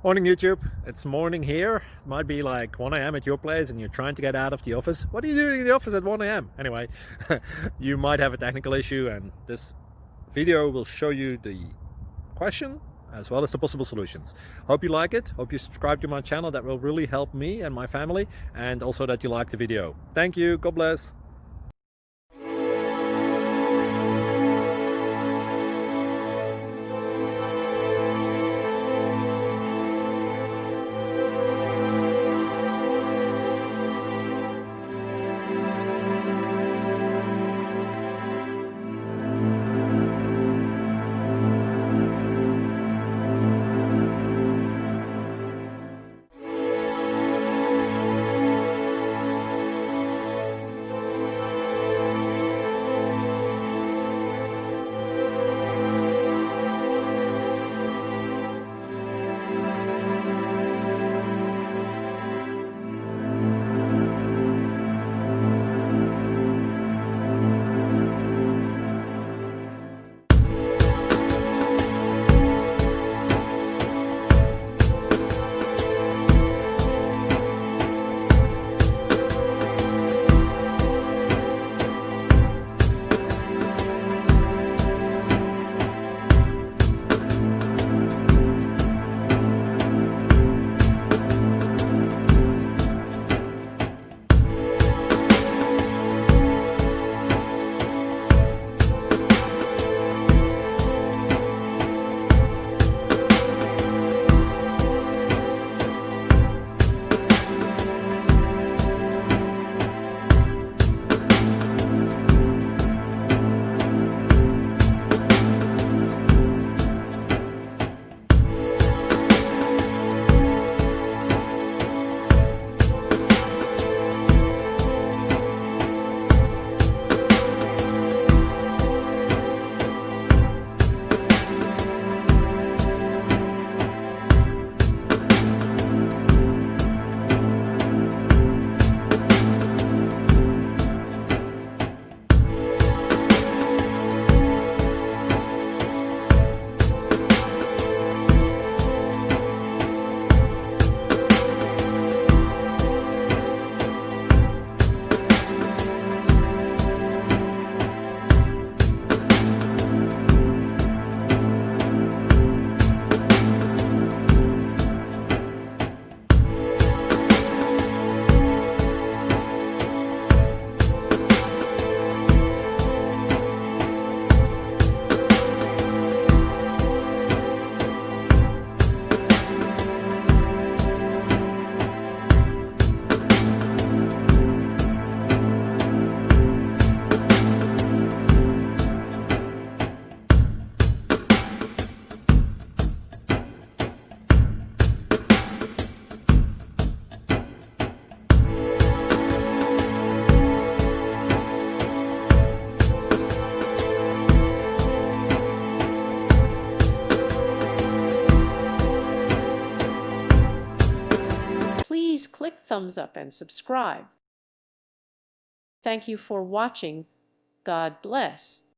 Morning YouTube, it's morning here. It might be like 1 a.m. at your place and you're trying to get out of the office. What are you doing in the office at 1 a.m.? Anyway, you might have a technical issue and this video will show you the question as well as the possible solutions. Hope you like it, hope you subscribe to my channel. That will really help me and my family, and also that you like the video. Thank you, God bless. Please click thumbs up and subscribe. Thank you for watching. God bless.